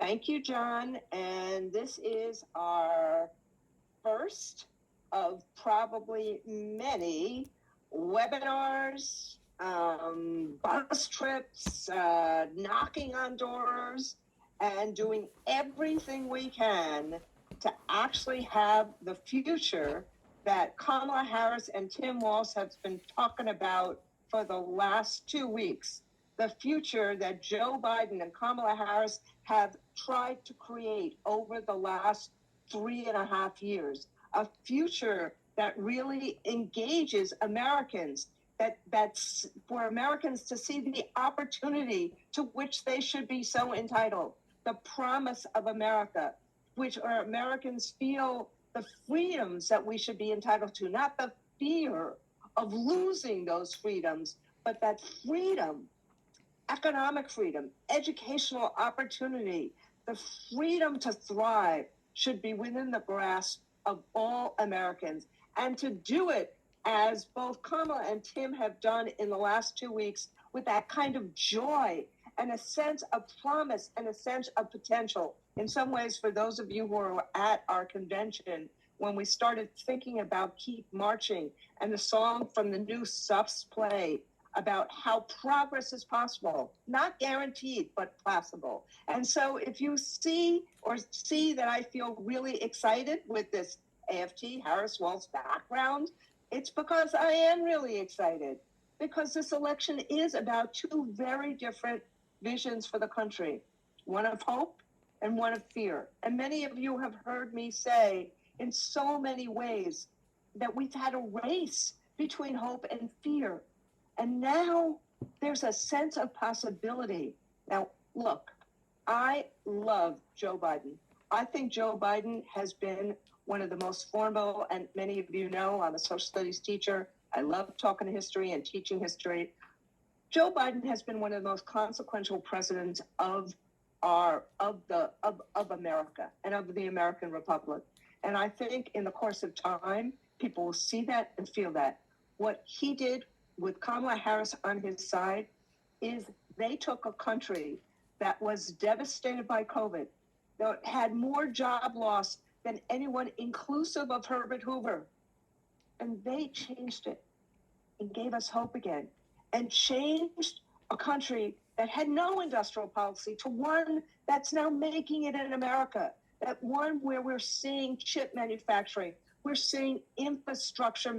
Thank you, John. And this is our first of probably many webinars, bus trips, knocking on doors, and doing everything we can to actually have the future that Kamala Harris and Tim Walz have been talking about for the last 2 weeks. The future that Joe Biden and Kamala Harris have tried to create over the last 3.5 years. A future that really engages Americans, that's for Americans to see the opportunity to which they should be so entitled, the promise of America, which our Americans feel the freedoms that we should be entitled to, not the fear of losing those freedoms, but that freedom, economic freedom, educational opportunity, the freedom to thrive should be within the grasp of all Americans. And to do it, as both Kamala and Tim have done in the last 2 weeks, with that kind of joy and a sense of promise and a sense of potential. In some ways, for those of you who are at our convention, when we started thinking about Keep Marching and the song from the new Suffs play about how progress is possible, not guaranteed, but possible. And so if you see that I feel really excited with this AFT, Harris Walz background, it's because I am really excited, because this election is about two very different visions for the country, one of hope and one of fear. And many of you have heard me say in so many ways that we've had a race between hope and fear. And now there's a sense of possibility. Now, look, I love Joe Biden. I think Joe Biden has been one of the most formal, and many of you know I'm a social studies teacher. I love talking history and teaching history. Joe Biden has been one of the most consequential presidents of America and of the American Republic. And I think in the course of time, people will see that and feel that. What he did with Kamala Harris on his side is they took a country that was devastated by COVID, that had more job loss than anyone, inclusive of Herbert Hoover. And they changed it and gave us hope again, and changed a country that had no industrial policy to one that's now making it in America, that one where we're seeing chip manufacturing, we're seeing infrastructure,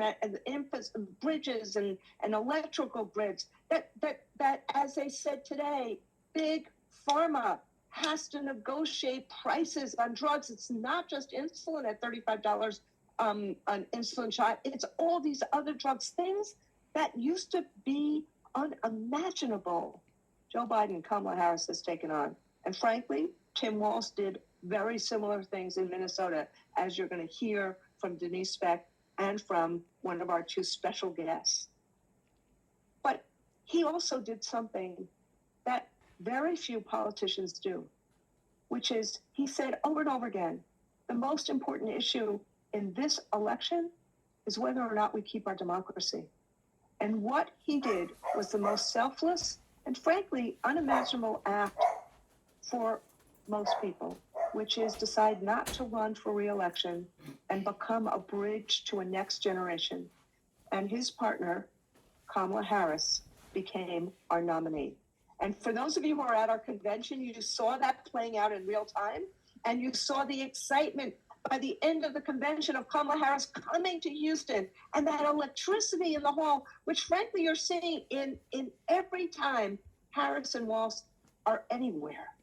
bridges and electrical grids, that, as they said today, big pharma has to negotiate prices on drugs. It's not just insulin at $35 an insulin shot. It's all these other drugs, things that used to be unimaginable. Joe Biden, Kamala Harris has taken on. And frankly, Tim Walz did very similar things in Minnesota, as you're going to hear from Denise Speck and from one of our two special guests. But he also did something that very few politicians do, which is he said over and over again, the most important issue in this election is whether or not we keep our democracy. And what he did was the most selfless and frankly unimaginable act for most people, which is decide not to run for re-election and become a bridge to a next generation. And his partner, Kamala Harris, became our nominee. And for those of you who are at our convention, you saw that playing out in real time, and you saw the excitement by the end of the convention of Kamala Harris coming to Houston, and that electricity in the hall, which frankly you're seeing in every time Harris and Walz are anywhere.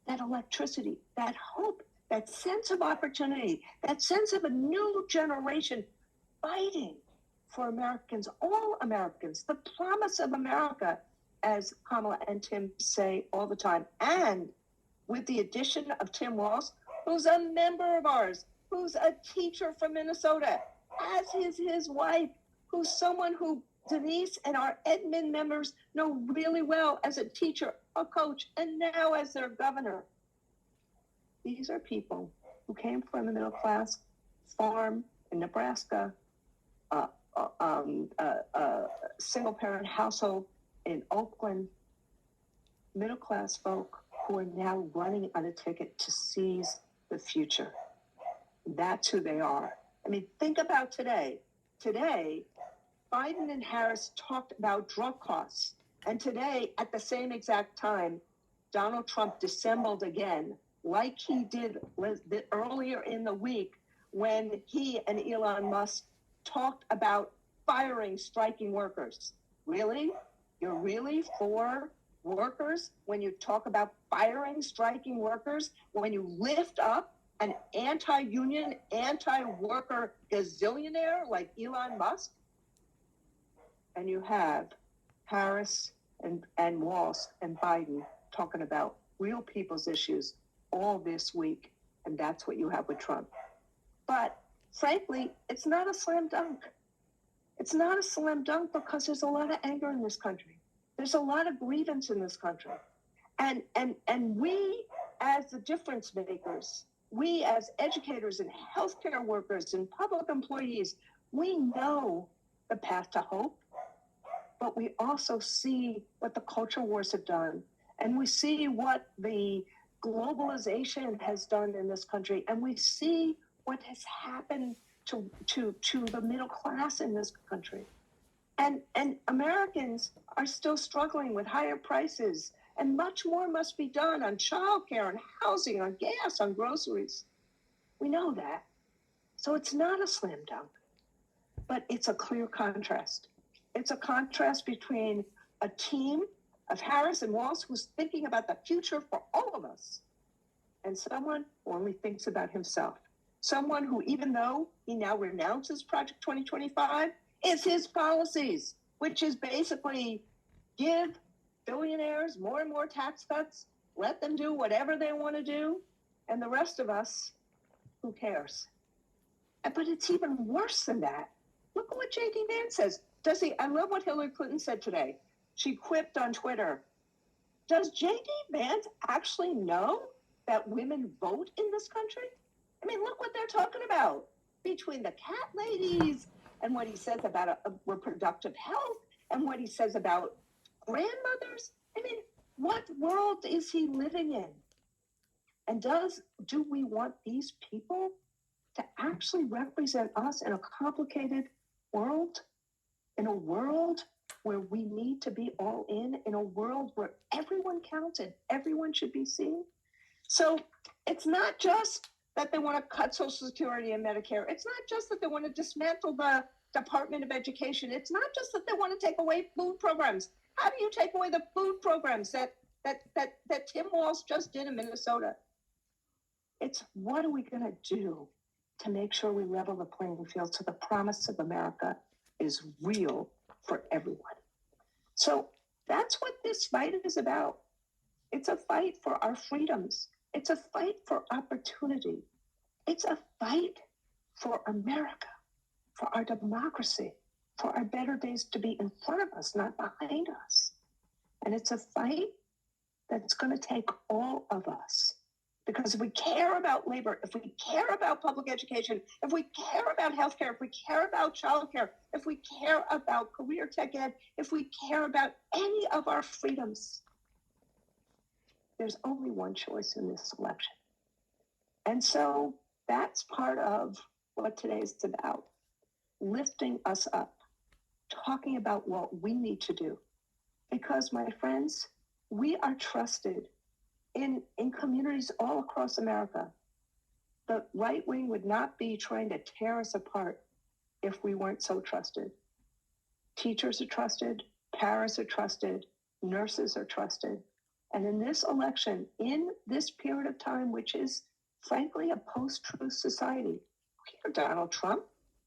That electricity, that hope, that sense of opportunity, that sense of a new generation fighting for Americans, all Americans, the promise of America, as Kamala and Tim say all the time. And with the addition of Tim Walz, who's a member of ours, who's a teacher from Minnesota, as is his wife, who's someone who Denise and our admin members know really well as a teacher, a coach, and now as their governor. These are people who came from the middle class, farm in Nebraska, single parent household in Oakland, middle class folk who are now running on a ticket to seize the future. That's who they are. I mean, think about today. Today, Biden and Harris talked about drug costs. And today, at the same exact time, Donald Trump dissembled again, like he did earlier in the week when he and Elon Musk talked about firing striking workers. Really? You're really for workers when you talk about firing striking workers, when you lift up an anti-union, anti-worker gazillionaire like Elon Musk? And you have Harris and Walz and Biden talking about real people's issues all this week. And that's what you have with Trump. But frankly, it's not a slam dunk. It's not a slam dunk because there's a lot of anger in this country. There's a lot of grievance in this country. And we, as the difference makers, we as educators and healthcare workers and public employees, we know the path to hope, but we also see what the culture wars have done. And we see what the globalization has done in this country. And we see what has happened to the middle class in this country. And Americans are still struggling with higher prices, and much more must be done on childcare, on housing, on gas, on groceries. We know that. So it's not a slam dunk, but it's a clear contrast. It's a contrast between a team of Harris and Walz who's thinking about the future for all of us, and someone who only thinks about himself. Someone who, even though he now renounces Project 2025, is his policies, which is basically give billionaires more and more tax cuts, let them do whatever they want to do, and the rest of us, who cares? But it's even worse than that. Look at what J.D. Vance says. I love what Hillary Clinton said today. She quipped on Twitter, does J.D. Vance actually know that women vote in this country? I mean, look what they're talking about. Between the cat ladies and what he says about reproductive health and what he says about grandmothers. I mean, what world is he living in? And do we want these people to actually represent us in a complicated world? In a world where we need to be all in a world where everyone counts and everyone should be seen? So it's not just that they want to cut Social Security and Medicare. It's not just that they want to dismantle the Department of Education. It's not just that they want to take away food programs. How do you take away the food programs that Tim Walz just did in Minnesota? It's what are we going to do to make sure we level the playing field so the promise of America is real for everyone? So that's what this fight is about. It's a fight for our freedoms. It's a fight for opportunity. It's a fight for America, for our democracy, for our better days to be in front of us, not behind us. And it's a fight that's going to take all of us. Because if we care about labor, if we care about public education, if we care about healthcare, if we care about childcare, if we care about career tech ed, if we care about any of our freedoms, there's only one choice in this election. And so that's part of what today is about, lifting us up, talking about what we need to do. Because, my friends, we are trusted in communities all across America. The right wing would not be trying to tear us apart if we weren't so trusted. Teachers are trusted, parents are trusted, nurses are trusted. And in this election, in this period of time, which is frankly a post-truth society, hear Donald Trump.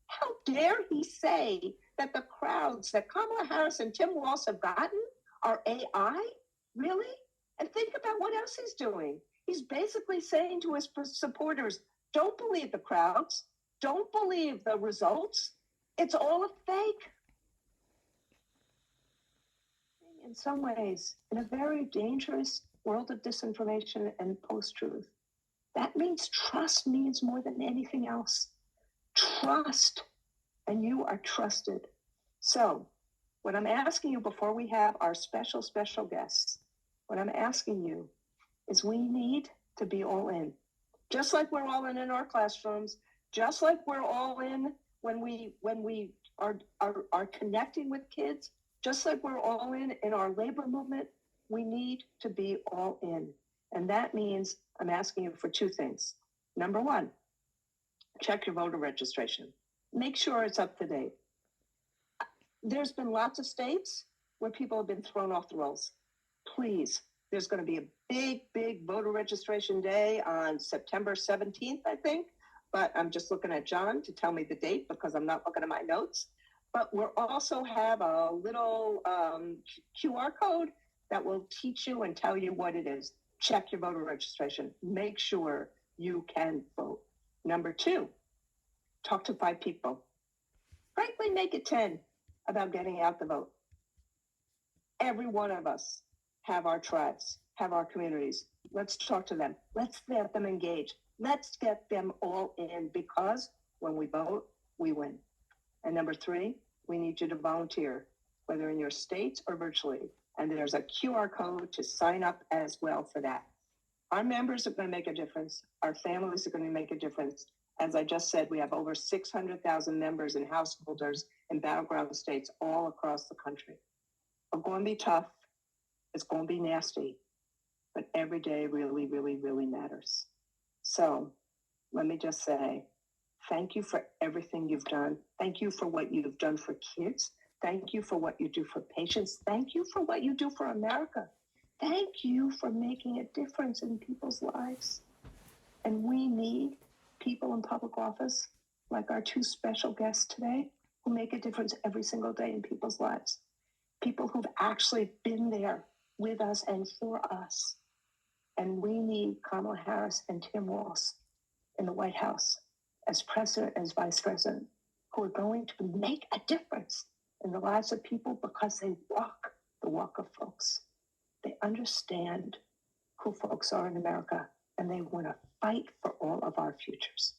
How dare he say that the crowds that Kamala Harris and Tim Walz have gotten are AI? Really? And think about what else he's doing. He's basically saying to his supporters, don't believe the crowds. Don't believe the results. It's all a fake. In some ways, in a very dangerous world of disinformation and post-truth, that means trust means more than anything else. Trust, and you are trusted. So, what I'm asking you before we have our special guests, what I'm asking you is we need to be all in. Just like we're all in our classrooms, just like we're all in when we are connecting with kids, just like we're all in our labor movement, we need to be all in. And that means I'm asking you for two things. Number one, check your voter registration. Make sure it's up to date. There's been lots of states where people have been thrown off the rolls. Please, there's going to be a big voter registration day on September 17th, I think. But I'm just looking at John to tell me the date because I'm not looking at my notes. But we'll also have a little QR code that will teach you and tell you what it is. Check your voter registration. Make sure you can vote. Number two, talk to 5 people. Frankly, make it 10 about getting out the vote. Every one of us have our tribes, have our communities. Let's talk to them. Let's get them engaged. Let's get them all in because when we vote, we win. And number 3, we need you to volunteer, whether in your state or virtually. And there's a QR code to sign up as well for that. Our members are going to make a difference. Our families are going to make a difference. As I just said, we have over 600,000 members and householders in battleground states all across the country. It's going to be tough. It's going to be nasty. But every day really, really, really matters. So let me just say, thank you for everything you've done. Thank you for what you've done for kids. Thank you for what you do for patients. Thank you for what you do for America. Thank you for making a difference in people's lives. And we need people in public office, like our 2 special guests today, who make a difference every single day in people's lives. People who've actually been there with us and for us. And we need Kamala Harris and Tim Walz in the White House as president, as vice president, who are going to make a difference in the lives of people because they walk the walk of folks. They understand who folks are in America, and they want to fight for all of our futures.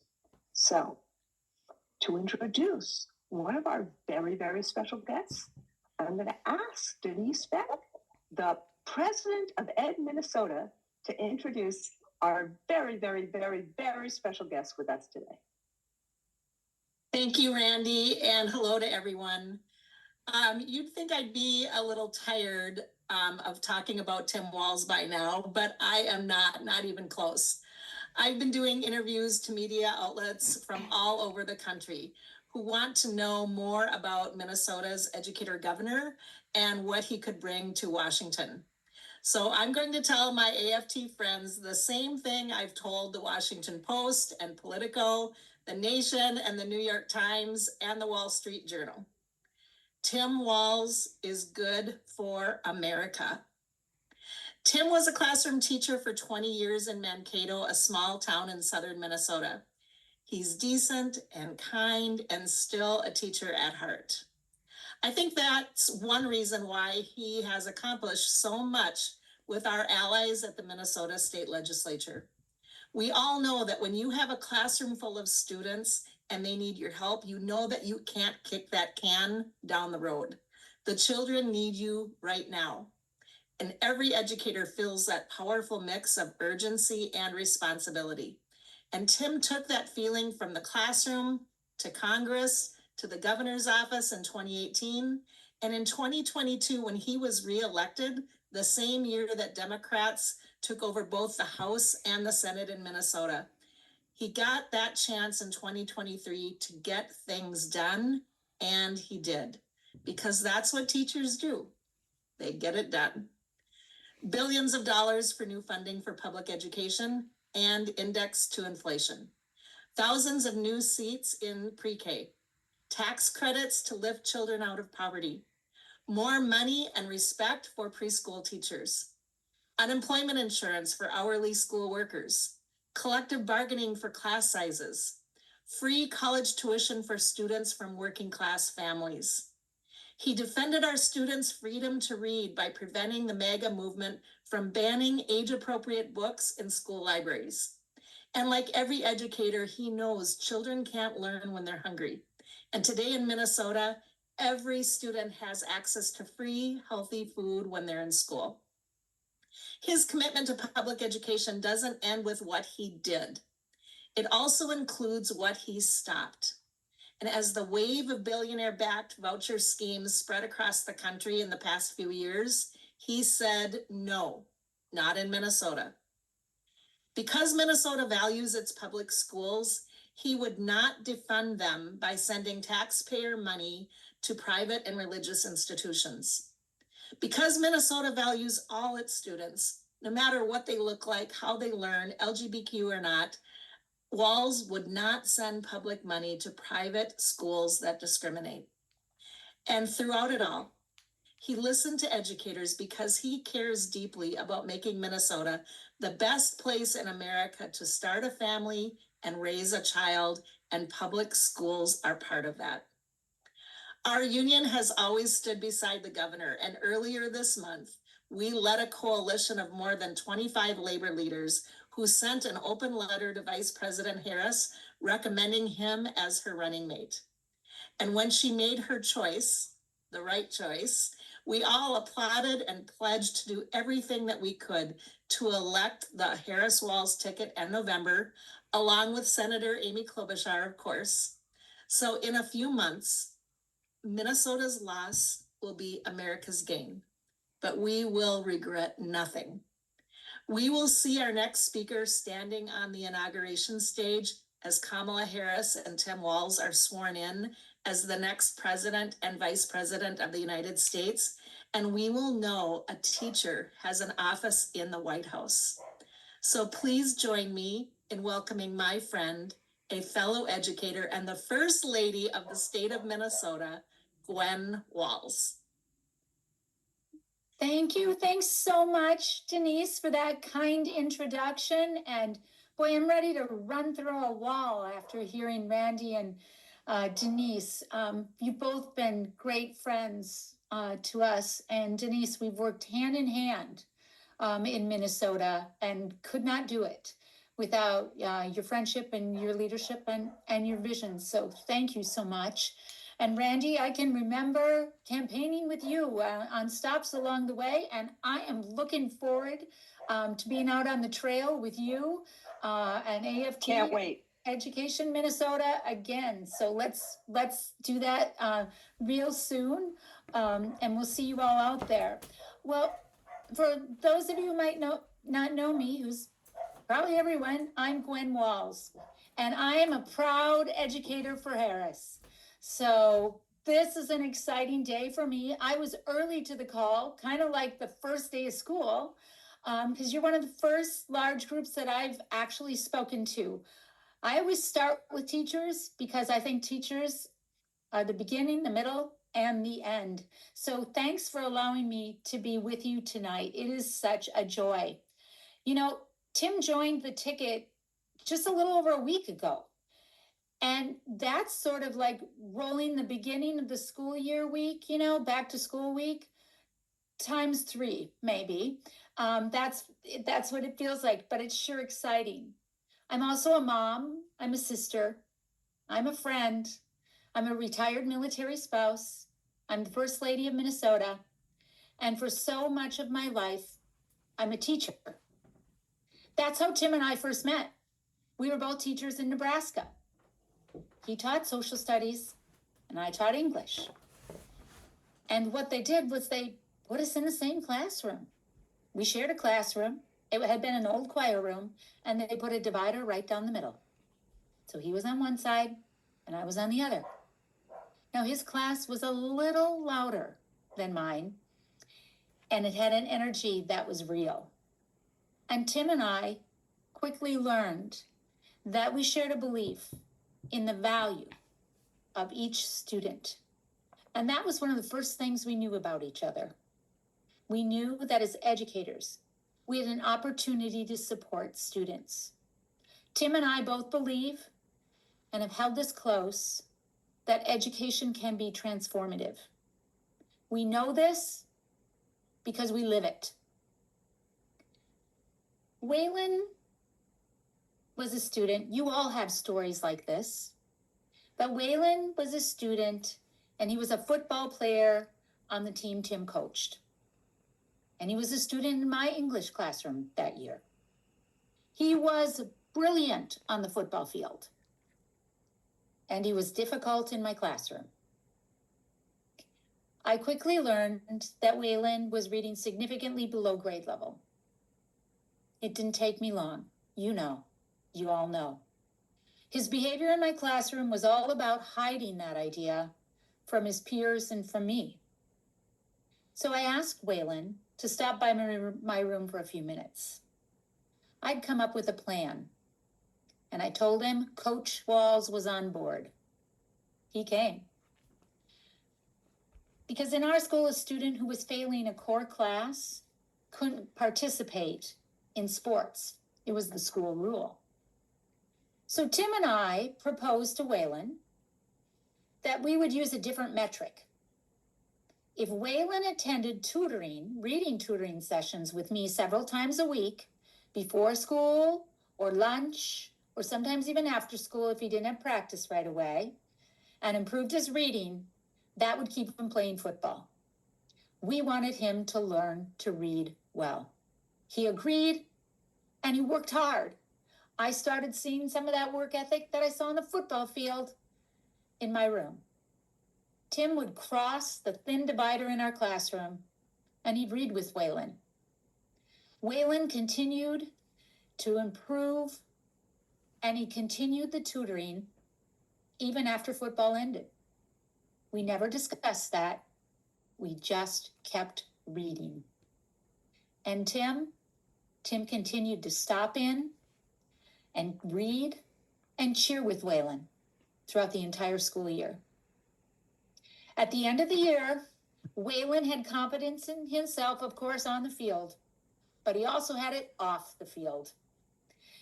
So, to introduce one of our very, very special guests, I'm going to ask Denise Beck, the president of Ed Minnesota, to introduce our very, very, very, very special guest with us today. Thank you, Randy, and hello to everyone. You'd think I'd be a little tired of talking about Tim Walz by now, but I am not even close. I've been doing interviews to media outlets from all over the country who want to know more about Minnesota's educator governor and what he could bring to Washington. So I'm going to tell my AFT friends the same thing I've told the Washington Post and Politico, the Nation and the New York Times and the Wall Street Journal. Tim Walz is good for America. Tim was a classroom teacher for 20 years in Mankato, a small town in southern Minnesota. He's decent and kind and still a teacher at heart. I think that's one reason why he has accomplished so much with our allies at the Minnesota State Legislature. We all know that when you have a classroom full of students and they need your help, you know that you can't kick that can down the road. The children need you right now. And every educator feels that powerful mix of urgency and responsibility. And Tim took that feeling from the classroom to Congress, to the governor's office in 2018. And in 2022, when he was reelected, the same year that Democrats took over both the House and the Senate in Minnesota, he got that chance in 2023 to get things done, and he did, because that's what teachers do. They get it done. Billions of dollars for new funding for public education and indexed to inflation. Thousands of new seats in pre-K. Tax credits to lift children out of poverty. More money and respect for preschool teachers. Unemployment insurance for hourly school workers. Collective bargaining for class sizes. Free college tuition for students from working class families. He defended our students' freedom to read by preventing the MAGA movement from banning age-appropriate books in school libraries. And like every educator, he knows children can't learn when they're hungry. And today in Minnesota, every student has access to free, healthy food when they're in school. His commitment to public education doesn't end with what he did. It also includes what he stopped. And as the wave of billionaire-backed voucher schemes spread across the country in the past few years, he said, no, not in Minnesota. Because Minnesota values its public schools, he would not defund them by sending taxpayer money to private and religious institutions. Because Minnesota values all its students, no matter what they look like, how they learn, LGBTQ or not, Walz would not send public money to private schools that discriminate. And throughout it all, he listened to educators because he cares deeply about making Minnesota the best place in America to start a family and raise a child, and public schools are part of that. Our union has always stood beside the governor, and earlier this month, we led a coalition of more than 25 labor leaders who sent an open letter to Vice President Harris recommending him as her running mate. And when she made her choice, the right choice, we all applauded and pledged to do everything that we could to elect the Harris-Walz ticket in November, along with Senator Amy Klobuchar, of course. So in a few months, Minnesota's loss will be America's gain, but we will regret nothing. We will see our next speaker standing on the inauguration stage as Kamala Harris and Tim Walz are sworn in as the next president and vice president of the United States, and we will know a teacher has an office in the White House. So please join me in welcoming my friend, a fellow educator, and the First Lady of the state of Minnesota, Gwen Walz. Thank you. Thanks so much, Denise, for that kind introduction. And boy, I'm ready to run through a wall after hearing Randy and Denise. You've both been great friends to us. And Denise, we've worked hand in hand in Minnesota and could not do it without your friendship and your leadership and your vision. So thank you so much. And Randy, I can remember campaigning with you on stops along the way, and I am looking forward to being out on the trail with you and AFT. Can't wait. Education Minnesota again. So let's do that real soon, and we'll see you all out there. Well, for those of you who might not know me, who's probably everyone, I'm Gwen Walz, and I am a proud educator for Harris. So this is an exciting day for me. I was early to the call, kind of like the first day of school, because you're one of the first large groups that I've actually spoken to. I always start with teachers because I think teachers are the beginning, the middle, and the end. So thanks for allowing me to be with you tonight. It is such a joy. You know, Tim joined the ticket just a little over a week ago. And that's sort of like rolling the beginning of the school year week, you know, back to school week, times 3, maybe. That's what it feels like, but it's sure exciting. I'm also a mom, I'm a sister, I'm a friend, I'm a retired military spouse, I'm the First Lady of Minnesota, and for so much of my life, I'm a teacher. That's how Tim and I first met. We were both teachers in Nebraska. He taught social studies and I taught English. And what they did was they put us in the same classroom. We shared a classroom. It had been an old choir room, and they put a divider right down the middle. So he was on one side and I was on the other. Now his class was a little louder than mine, and it had an energy that was real. And Tim and I quickly learned that we shared a belief in the value of each student. And that was one of the first things we knew about each other. We knew that as educators, we had an opportunity to support students. Tim and I both believe, and have held this close, that education can be transformative. We know this because we live it. Waylon was a student. You all have stories like this. But Waylon was a student, and he was a football player on the team Tim coached. and he was a student in my English classroom that year. He was brilliant on the football field, and he was difficult in my classroom. I quickly learned that Waylon was reading significantly below grade level. It didn't take me long. You all know. His behavior in my classroom was all about hiding that idea from his peers and from me. So I asked Waylon to stop by my room for a few minutes. I'd come up with a plan, and I told him Coach Walls was on board. He came. Because in our school, a student who was failing a core class couldn't participate in sports. It was the school rule. So Tim and I proposed to Waylon that we would use a different metric. If Waylon attended reading tutoring sessions with me several times a week, before school or lunch, or sometimes even after school if he didn't have practice right away, and improved his reading, that would keep him playing football. We wanted him to learn to read well. He agreed, and he worked hard. I started seeing some of that work ethic that I saw on the football field in my room. Tim would cross the thin divider in our classroom, and he'd read with Waylon. Waylon continued to improve, and he continued the tutoring even after football ended. We never discussed that. We just kept reading. And Tim continued to stop in and read and cheer with Waylon throughout the entire school year. At the end of the year, Waylon had confidence in himself, of course, on the field, but he also had it off the field.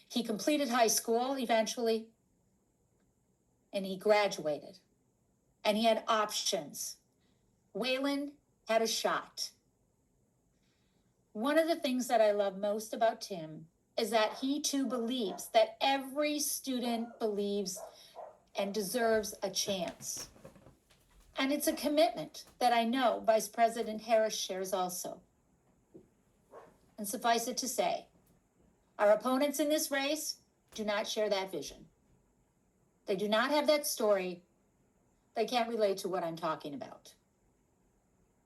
He completed high school eventually, and he graduated, and he had options. Waylon had a shot. One of the things that I love most about Tim is that he too believes that every student believes and deserves a chance. And it's a commitment that I know Vice President Harris shares also. And suffice it to say, our opponents in this race do not share that vision. They do not have that story. They can't relate to what I'm talking about.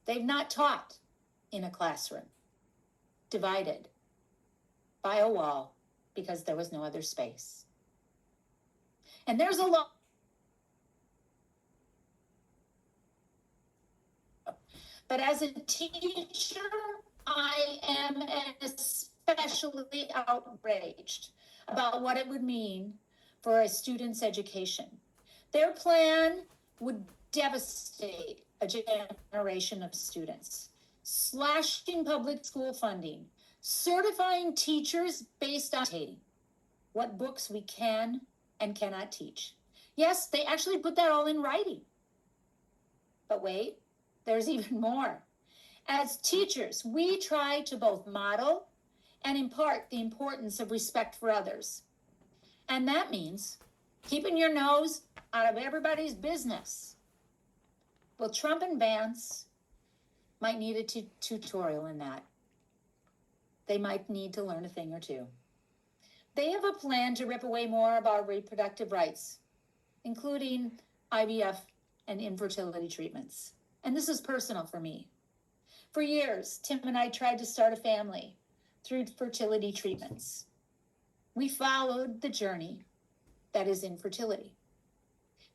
They've not taught in a classroom, divided by a wall because there was no other space. And there's a lot. But as a teacher, I am especially outraged about what it would mean for a student's education. Their plan would devastate a generation of students, slashing public school funding, certifying teachers based on what books we can and cannot teach. Yes, they actually put that all in writing. But wait, there's even more. As teachers, we try to both model and impart the importance of respect for others. And that means keeping your nose out of everybody's business. Well, Trump and Vance might need a tutorial in that. They might need to learn a thing or two. They have a plan to rip away more of our reproductive rights, including IVF and infertility treatments. And this is personal for me. For years, Tim and I tried to start a family through fertility treatments. We followed the journey that is infertility.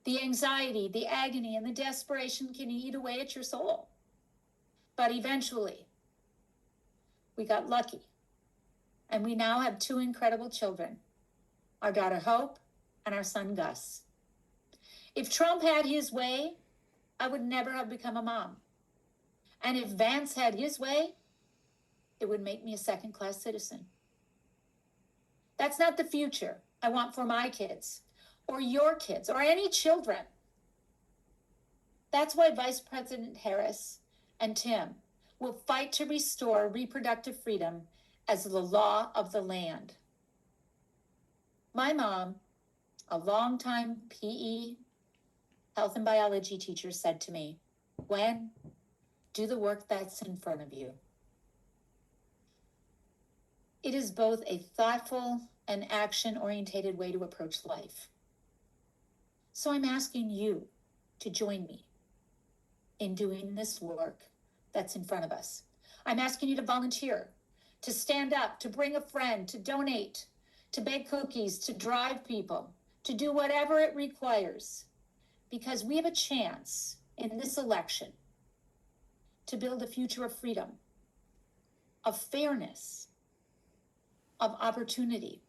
The anxiety, the agony, and the desperation can eat away at your soul. But eventually, we got lucky. And we now have two incredible children, our daughter Hope and our son Gus. If Trump had his way, I would never have become a mom. And if Vance had his way, it would make me a second-class citizen. That's not the future I want for my kids, or your kids, or any children. That's why Vice President Harris and Tim will fight to restore reproductive freedom as the law of the land. My mom, a longtime PE, health and biology teacher, said to me, "Gwen, do the work that's in front of you. It is both a thoughtful and action-oriented way to approach life. So I'm asking you to join me in doing this work that's in front of us. I'm asking you to volunteer, to stand up, to bring a friend, to donate, to bake cookies, to drive people, to do whatever it requires, because we have a chance in this election to build a future of freedom, of fairness, of opportunity,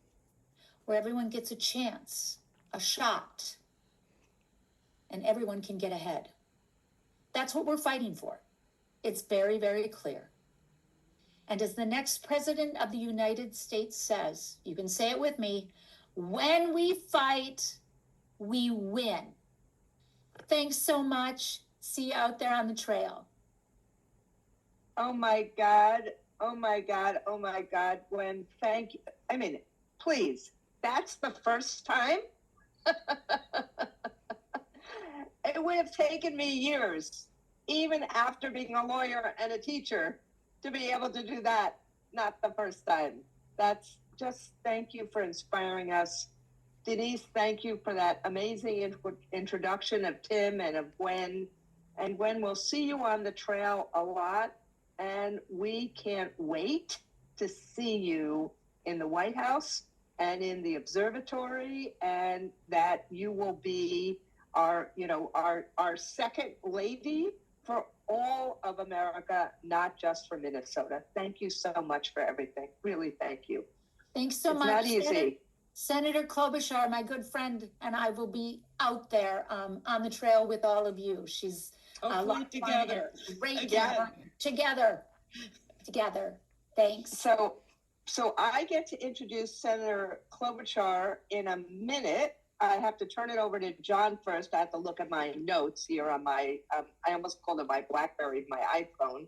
where everyone gets a chance, a shot, and everyone can get ahead. That's what we're fighting for. It's very, very clear. And as the next president of the United States says, you can say it with me, when we fight, we win. Thanks so much. See you out there on the trail. Oh my God. Oh my God. Oh my God. Gwen, thank you. I mean, please, that's the first time? It would have taken me years, even after being a lawyer and a teacher, to be able to do that. Not the first time. That's just, thank you for inspiring us. Denise, thank you for that amazing introduction of Tim and of Gwen. And Gwen, we'll see you on the trail a lot. And we can't wait to see you in the White House and in the observatory, and that you will be our second lady for all of America, not just for Minnesota. Thank you so much for everything. Really, thank you. Thanks so It's much. not easy. Senator Klobuchar, my good friend, and I will be out there on the trail with all of you. She's Hopefully together. Great Again. together. Thanks. So I get to introduce Senator Klobuchar in a minute. I have to turn it over to John first. I have to look at my notes here on my, I almost called it my BlackBerry, my iPhone.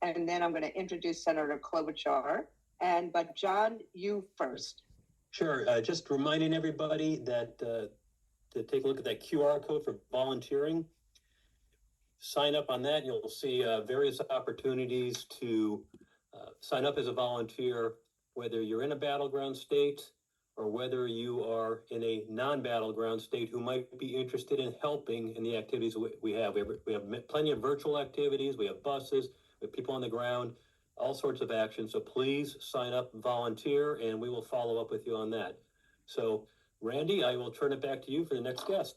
And then I'm going to introduce Senator Klobuchar. But John, you first. Sure. Just reminding everybody that to take a look at that QR code for volunteering. Sign up on that. You'll see various opportunities to sign up as a volunteer, whether you're in a battleground state or whether you are in a non-battleground state who might be interested in helping in the activities we have. We have plenty of virtual activities. We have buses, we have people on the ground, all sorts of actions. So please sign up, volunteer, and we will follow up with you on that. So Randy, I will turn it back to you for the next guest.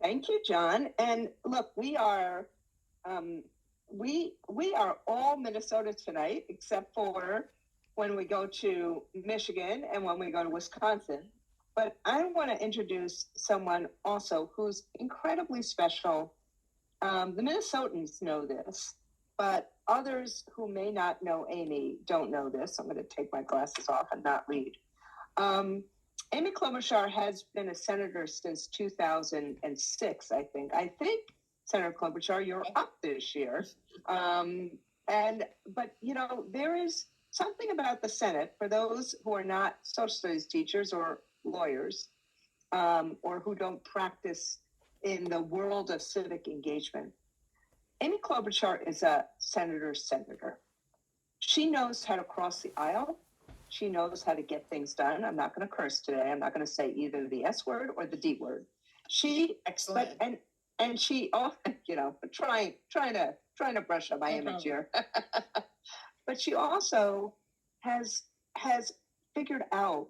Thank you, John. And look, we are all Minnesota tonight, except for when we go to Michigan and when we go to Wisconsin. But I want to introduce someone also who's incredibly special. The Minnesotans know this, but others who may not know Amy don't know this. I'm going to take my glasses off and not read. Amy Klobuchar has been a senator since 2006, I think. Senator Klobuchar, you're up this year. But there is something about the Senate for those who are not social studies teachers or lawyers, or who don't practice in the world of civic engagement. Amy Klobuchar is a senator's senator. She knows how to cross the aisle. She knows how to get things done. I'm not going to curse today. I'm not going to say either the S word or the D word. Excellent. And she often, trying to brush up my image here. But she also has figured out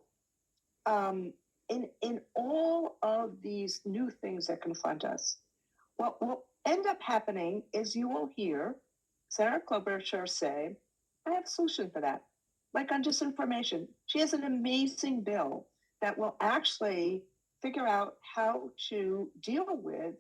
in all of these new things that confront us, what will end up happening is you will hear Senator Klobuchar say, I have a solution for that. Like on disinformation, she has an amazing bill that will actually figure out how to deal with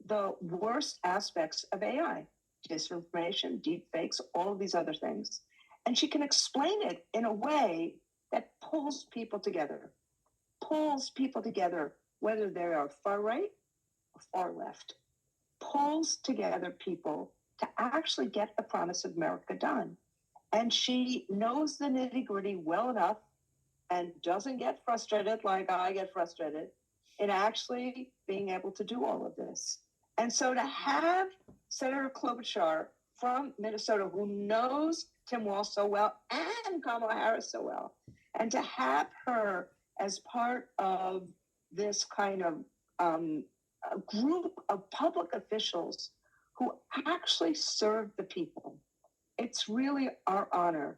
the worst aspects of AI, disinformation, deep fakes, all of these other things. And she can explain it in a way that pulls people together, whether they are far right or far left, pulls together people to actually get the promise of America done. And she knows the nitty-gritty well enough and doesn't get frustrated like I get frustrated in actually being able to do all of this. And so to have Senator Klobuchar from Minnesota, who knows Tim Walz so well and Kamala Harris so well. And to have her as part of this kind of a group of public officials who actually serve the people. It's really our honor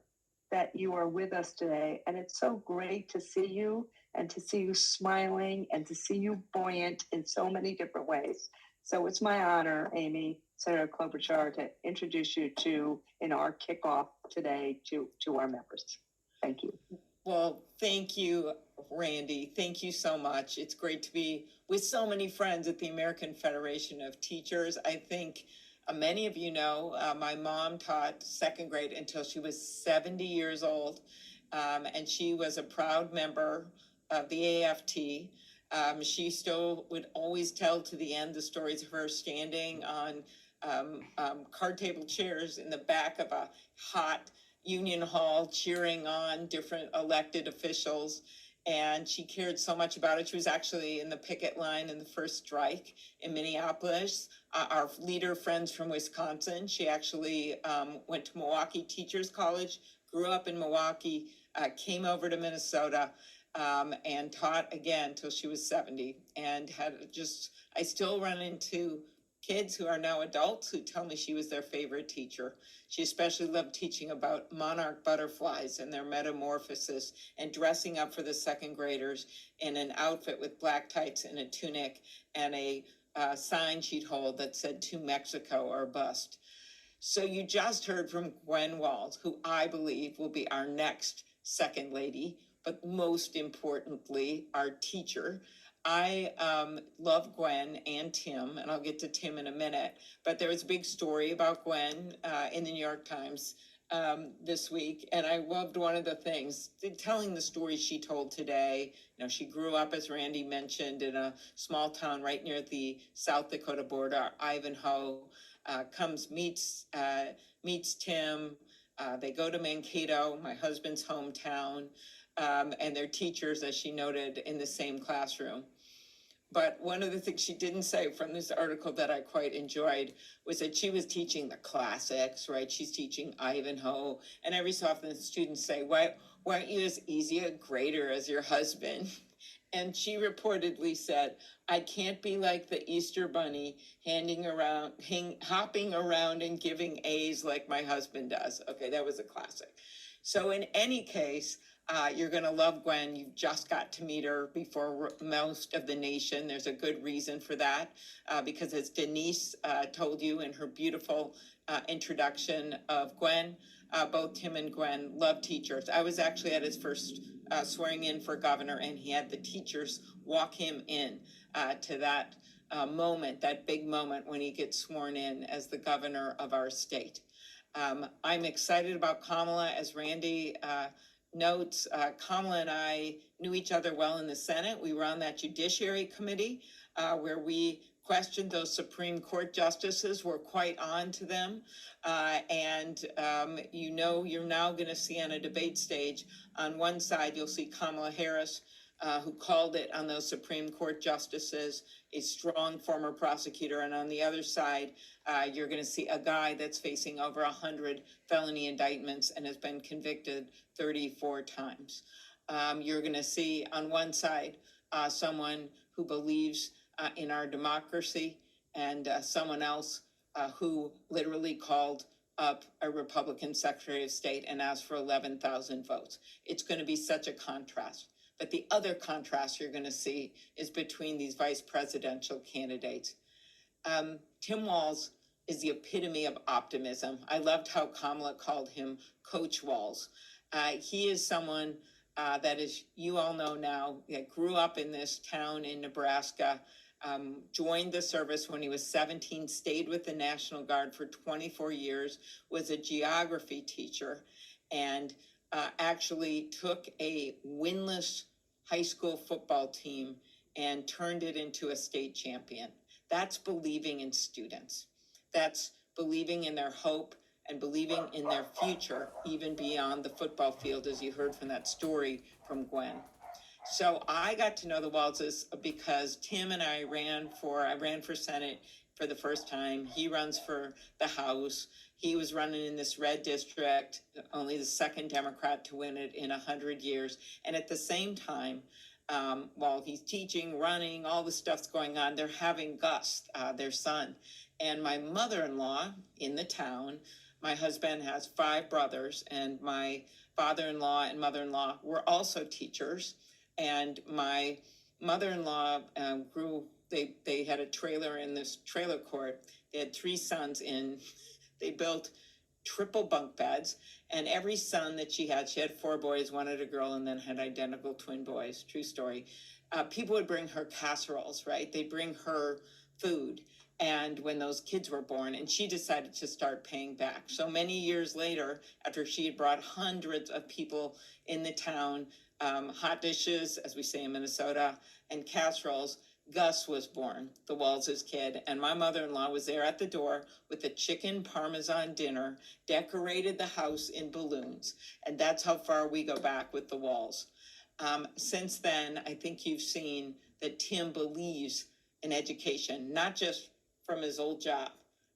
that you are with us today. And it's so great to see you and to see you smiling and to see you buoyant in so many different ways. So it's my honor, Amy, Senator Klobuchar, to introduce you to in our kickoff today to our members. Thank you. Well, thank you, Randy. Thank you so much. It's great to be with so many friends at the American Federation of Teachers. I think many of you know my mom taught second grade until she was 70 years old, and she was a proud member of the AFT. She still would always tell to the end the stories of her standing on card table chairs in the back of a hot Union Hall cheering on different elected officials. And she cared so much about it. She was actually in the picket line in the first strike in Minneapolis. Our leader friends from Wisconsin, she actually went to Milwaukee Teachers College, grew up in Milwaukee, came over to Minnesota, and taught again till she was 70. And I still run into kids who are now adults who tell me she was their favorite teacher. She especially loved teaching about monarch butterflies and their metamorphosis and dressing up for the second graders in an outfit with black tights and a tunic and a sign she'd hold that said "To Mexico or Bust." So you just heard from Gwen Walz, who I believe will be our next second lady, but most importantly, our teacher. I love Gwen and Tim, and I'll get to Tim in a minute, but there was a big story about Gwen in the New York Times this week, and I loved one of the things, telling the story she told today. You know, she grew up, as Randy mentioned, in a small town right near the South Dakota border. Ivanhoe meets Tim. They go to Mankato, my husband's hometown, and they're teachers, as she noted, in the same classroom. But one of the things she didn't say from this article that I quite enjoyed was that she was teaching the classics, right? She's teaching Ivanhoe. And every so often the students say, why aren't you as easy a grader as your husband? And she reportedly said, I can't be like the Easter Bunny, hopping around and giving A's like my husband does. Okay, that was a classic. So in any case, you're going to love Gwen. You just got to meet her before most of the nation. There's a good reason for that, because as Denise told you in her beautiful introduction of Gwen, both Tim and Gwen love teachers. I was actually at his first swearing in for governor, and he had the teachers walk him in to that moment, that big moment when he gets sworn in as the governor of our state. I'm excited about Kamala, as Randy notes. Kamala and I knew each other well in the Senate. We were on that Judiciary Committee where we questioned those Supreme Court justices. We're quite on to them. You're now going to see on a debate stage, on one side, you'll see Kamala Harris, who called it on those Supreme Court justices, a strong former prosecutor. And on the other side, you're going to see a guy that's facing over 100 felony indictments and has been convicted 34 times. You're going to see on one side someone who believes in our democracy, and someone else who literally called up a Republican Secretary of State and asked for 11,000 votes. It's going to be such a contrast. But the other contrast you're going to see is between these vice presidential candidates. Tim Walz is the epitome of optimism. I loved how Kamala called him Coach Walz. He is someone that, as you all know now, grew up in this town in Nebraska, joined the service when he was 17, stayed with the National Guard for 24 years, was a geography teacher, and actually took a winless high school football team and turned it into a state champion. That's believing in students. That's believing in their hope and believing in their future, even beyond the football field, as you heard from that story from Gwen. So I got to know the Walzes because Tim and I ran for Senate for the first time. He runs for the House. He was running in this red district, only the second Democrat to win it in 100 years. And at the same time, while he's teaching, running, all the stuff's going on, they're having Gus, their son. And my mother-in-law in the town, my husband has 5 brothers, and my father-in-law and mother-in-law were also teachers. And my mother-in-law they had a trailer in this trailer court. They had 3 sons they built triple bunk beds, and every son that she had 4 boys, one had a girl, and then had identical twin boys. True story. People would bring her casseroles, right? They'd bring her food. And when those kids were born, and she decided to start paying back. So many years later, after she had brought hundreds of people in the town, hot dishes, as we say in Minnesota, and casseroles, Gus was born, the Walls' kid, and my mother-in-law was there at the door with a chicken parmesan dinner, decorated the house in balloons, and that's how far we go back with the Walls. Since then, I think you've seen that Tim believes in education, not just from his old job,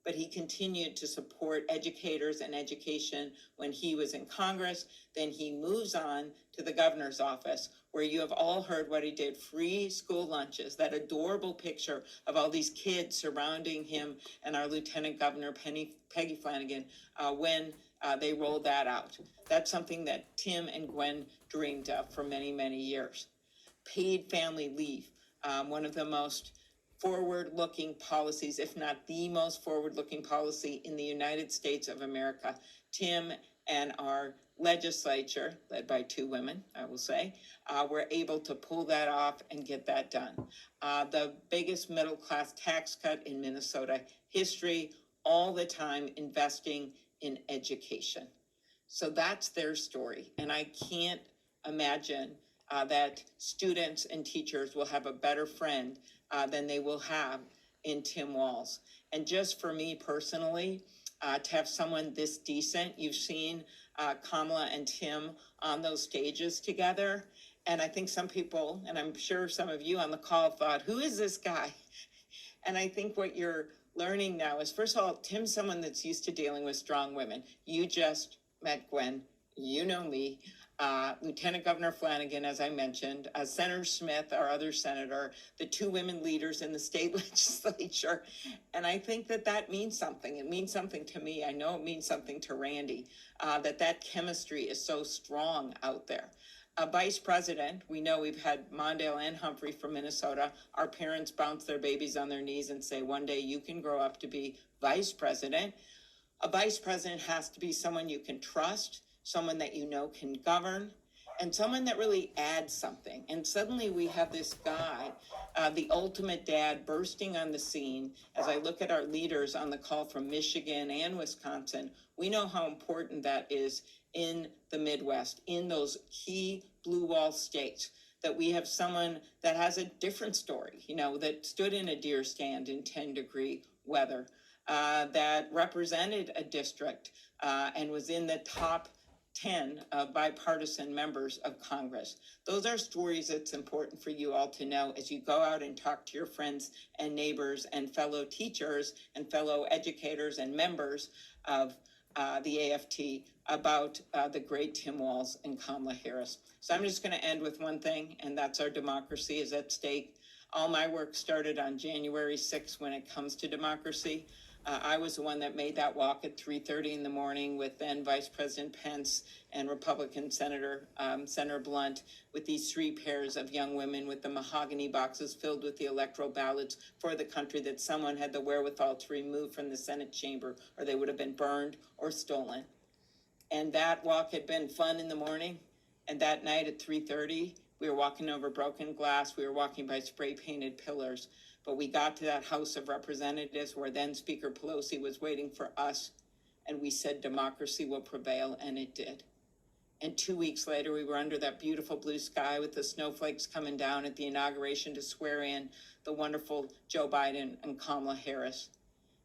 but he continued to support educators and education when he was in Congress. Then he moves on to the governor's office, where you have all heard what he did, free school lunches, that adorable picture of all these kids surrounding him and our Lieutenant Governor Peggy Flanagan when they rolled that out. That's something that Tim and Gwen dreamed of for many, many years. Paid family leave, one of the most forward-looking policies, if not the most forward-looking policy in the United States of America. Tim and our legislature, led by 2 women, I will say, were able to pull that off and get that done. The biggest middle-class tax cut in Minnesota history, all the time investing in education. So that's their story. And I can't imagine that students and teachers will have a better friend than they will have in Tim Walz. And just for me personally, to have someone this decent, you've seen Kamala and Tim on those stages together. And I think some people, and I'm sure some of you on the call thought, who is this guy? And I think what you're learning now is, first of all, Tim's someone that's used to dealing with strong women. You just met Gwen, you know me. Lieutenant Governor Flanagan, as I mentioned, Senator Smith, our other senator, the 2 women leaders in the state legislature. And I think that means something. It means something to me. I know it means something to Randy, that chemistry is so strong out there. Vice President, we know we've had Mondale and Humphrey from Minnesota. Our parents bounce their babies on their knees and say, one day you can grow up to be Vice President. A Vice President has to be someone you can trust, someone that you know can govern, and someone that really adds something. And suddenly we have this guy, the ultimate dad, bursting on the scene. As I look at our leaders on the call from Michigan and Wisconsin, we know how important that is in the Midwest, in those key blue wall states, that we have someone that has a different story, that stood in a deer stand in 10-degree weather, that represented a district and was in the top 10 bipartisan members of Congress. Those are stories that's important for you all to know as you go out and talk to your friends and neighbors and fellow teachers and fellow educators and members of the AFT about the great Tim Walz and Kamala Harris. So I'm just going to end with one thing, and that's our democracy is at stake. All my work started on January 6th when it comes to democracy. I was the one that made that walk at 3:30 in the morning with then Vice President Pence and Republican Senator Blunt, with these 3 pairs of young women with the mahogany boxes filled with the electoral ballots for the country that someone had the wherewithal to remove from the Senate chamber, or they would have been burned or stolen. And that walk had been fun in the morning. And that night at 3:30, we were walking over broken glass. We were walking by spray painted pillars. But we got to that House of Representatives where then Speaker Pelosi was waiting for us. And we said democracy will prevail, and it did. And 2 weeks later, we were under that beautiful blue sky with the snowflakes coming down at the inauguration to swear in the wonderful Joe Biden and Kamala Harris.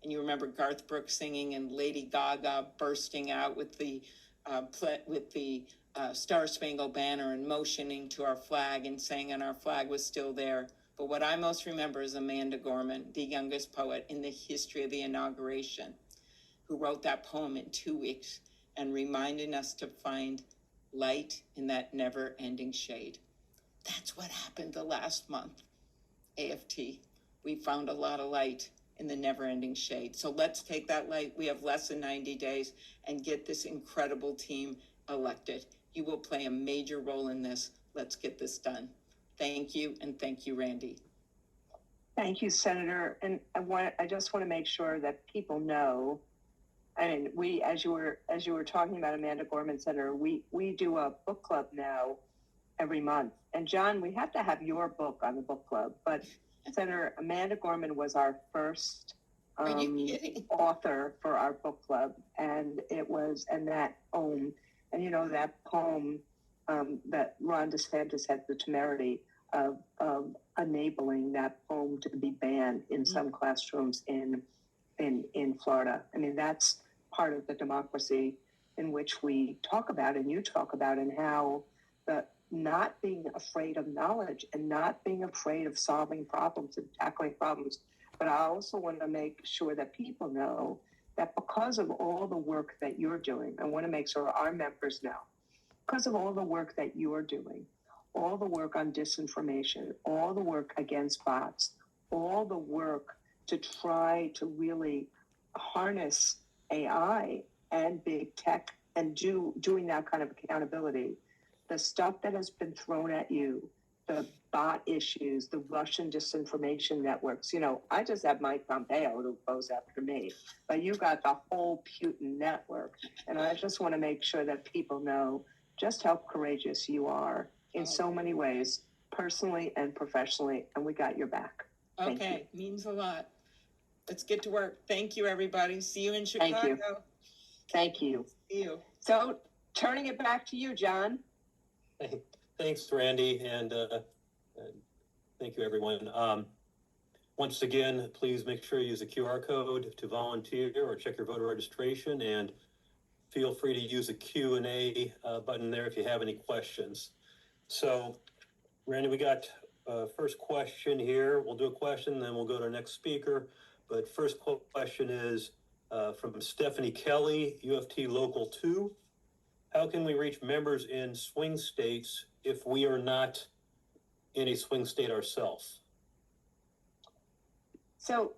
And you remember Garth Brooks singing and Lady Gaga bursting out with the Star Spangled Banner and motioning to our flag and saying, and our flag was still there But what I most remember is Amanda Gorman, the youngest poet in the history of the inauguration, who wrote that poem in 2 weeks and reminding us to find light in that never-ending shade. That's what happened the last month, AFT. We found a lot of light in the never-ending shade. So let's take that light. We have less than 90 days and get this incredible team elected. You will play a major role in this. Let's get this done. Thank you, and thank you, Randy. Thank you, Senator. And I just want to make sure that people know. I mean, we, as you were talking about Amanda Gorman, Senator, we do a book club now every month. And John, we have to have your book on the book club. But Senator Amanda Gorman was our first Are you kidding? author for our book club, and that poem, and you know that poem that Ron DeSantis had the temerity of enabling that poem to be banned in some classrooms in Florida. I mean, that's part of the democracy in which we talk about, and you talk about, and how the not being afraid of knowledge and not being afraid of solving problems and tackling problems. But I also want to make sure that people know that because of all the work that you're doing, I want to make sure our members know, because of all the work that you're doing, all the work on disinformation, all the work against bots, all the work to try to really harness AI and big tech and doing that kind of accountability, the stuff that has been thrown at you, the bot issues, the Russian disinformation networks. You know, I just have Mike Pompeo who goes after me, but you got the whole Putin network. And I just want to make sure that people know just how courageous you are in so many ways, personally and professionally, and we got your back. Thank you. Okay, means a lot. Let's get to work. Thank you, everybody. See you in Chicago. Thank you. Thank you. See you. So turning it back to you, John. Thanks, Randy, and thank you, everyone. Once again, please make sure you use a QR code to volunteer or check your voter registration, and feel free to use the Q&A button there if you have any questions. So, Randy, we got first question here. We'll do a question, then we'll go to our next speaker. But first question is from Stephanie Kelly, UFT Local 2. How can we reach members in swing states if we are not in a swing state ourselves? So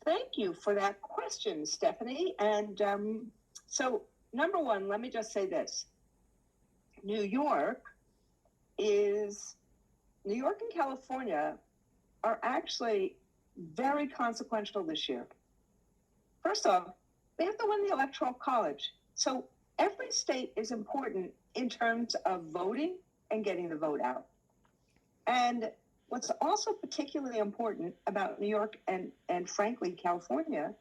thank you for that question, Stephanie. And so number one, let me just say this. New York and California are actually very consequential this year. First off, they have to win the Electoral College. So every state is important in terms of voting and getting the vote out. And what's also particularly important about New York and frankly, California,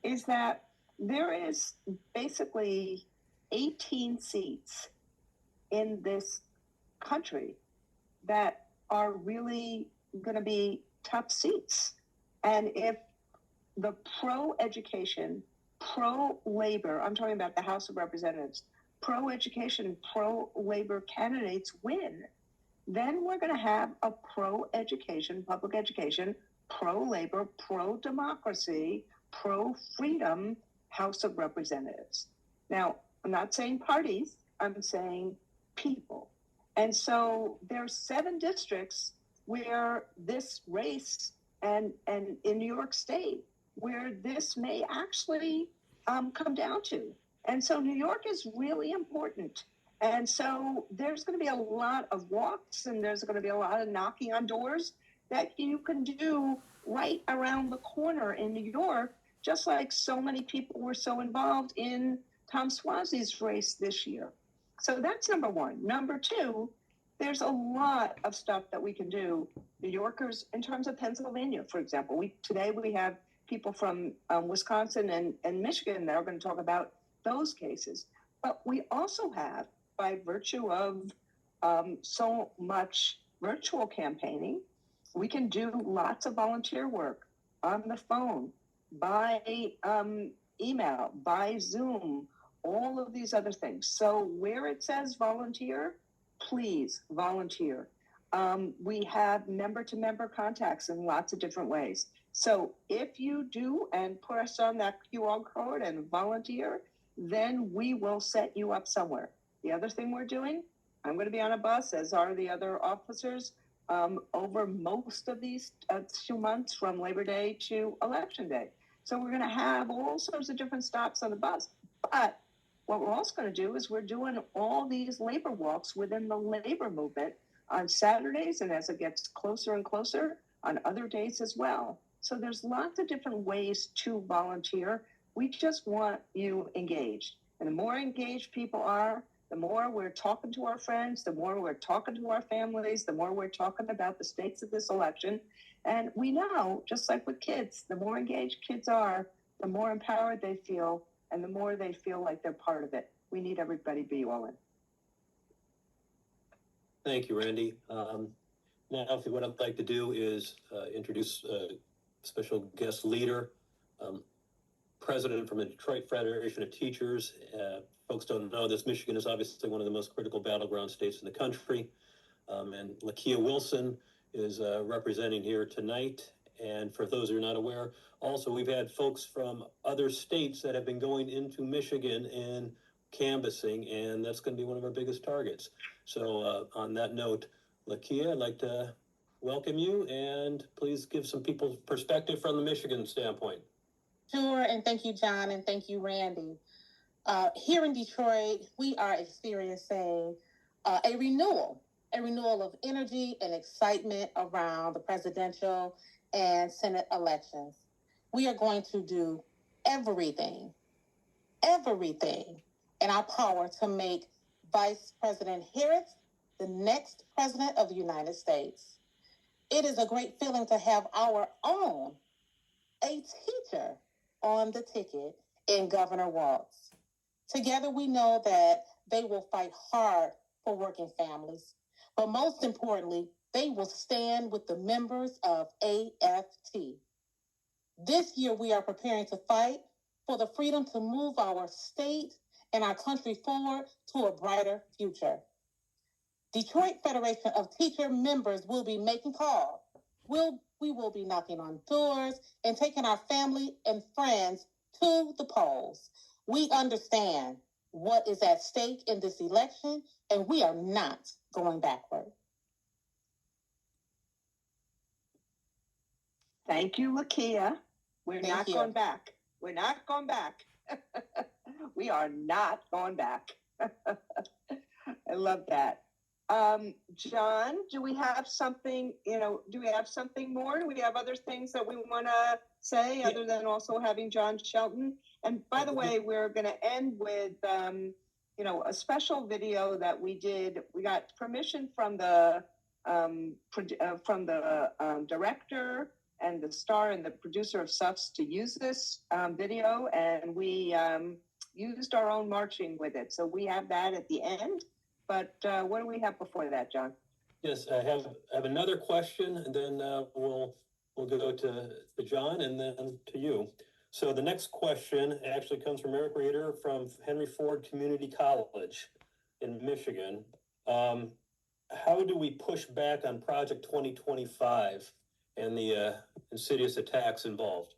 is that there is basically 18 seats in this country that are really going to be tough seats. And if the pro-education, pro-labor, I'm talking about the House of Representatives, pro-education, pro-labor candidates win, then we're going to have a pro-education, public education, pro-labor, pro-democracy, pro-freedom House of Representatives. Now, I'm not saying parties, I'm saying people. And so there's 7 districts where this race and in New York State, where this may actually come down to. And so New York is really important. And so there's going to be a lot of walks and there's going to be a lot of knocking on doors that you can do right around the corner in New York, just like so many people were so involved in Tom Suozzi's race this year. So that's number one. Number two, there's a lot of stuff that we can do, New Yorkers, in terms of Pennsylvania, for example. Today we have people from Wisconsin and Michigan that are going to talk about those cases. But we also have, by virtue of so much virtual campaigning, we can do lots of volunteer work on the phone, by email, by Zoom, all of these other things. So where it says volunteer, please volunteer. We have member-to-member contacts in lots of different ways. So if you do and put us on that QR code and volunteer, then we will set you up somewhere. The other thing we're doing, I'm going to be on a bus, as are the other officers, over most of these 2 months from Labor Day to Election Day. So we're going to have all sorts of different stops on the bus. But what we're also going to do is we're doing all these labor walks within the labor movement on Saturdays, and as it gets closer and closer, on other days as well. So there's lots of different ways to volunteer. We just want you engaged. And the more engaged people are, the more we're talking to our friends, the more we're talking to our families, the more we're talking about the stakes of this election. And we know, just like with kids, the more engaged kids are, the more empowered they feel, and the more they feel like they're part of it. We need everybody to be all in. Thank you, Randy. Now, what I'd like to do is introduce a special guest leader, president from the Detroit Federation of Teachers. Folks don't know this, Michigan is obviously one of the most critical battleground states in the country. And Lakia Wilson is representing here tonight. And for those who are not aware, also we've had folks from other states that have been going into Michigan and canvassing, and that's going to be one of our biggest targets. So on that note, Lakia, I'd like to welcome you, and please give some people perspective from the Michigan standpoint. Sure, and thank you, John, and thank you, Randy. Here in Detroit, we are experiencing a renewal of energy and excitement around the presidential and Senate elections. We are going to do everything in our power to make Vice President Harris the next president of the United States. It is a great feeling to have our own, a teacher, on the ticket in Governor Walz. Together, we know that they will fight hard for working families, but most importantly, they will stand with the members of AFT. This year, we are preparing to fight for the freedom to move our state and our country forward to a brighter future. Detroit Federation of Teacher members will be making calls. We will be knocking on doors and taking our family and friends to the polls. We understand what is at stake in this election, and we are not going backward. Thank you, Lakia. We're Thank not you. going back. We're not going back. We are not going back. I love that. John, do we have something, do we have something more? Do we have other things that we want to say other than also having John Shelton? And by the way, we're going to end with, a special video that we did. We got permission from the director and the star and the producer of Suffs to use this video, and we used our own marching with it. So we have that at the end. But what do we have before that, John? Yes, I have another question, and then we'll go to John and then to you. So the next question actually comes from Eric Rader from Henry Ford Community College in Michigan. How do we push back on Project 2025 and the insidious attacks involved?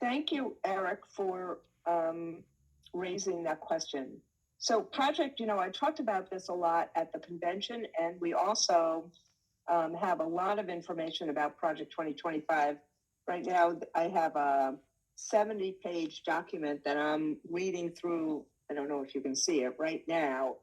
Thank you, Eric, for raising that question. So Project, I talked about this a lot at the convention, and we also have a lot of information about Project 2025. Right now, I have a 70-page document that I'm reading through. I don't know if you can see it right now,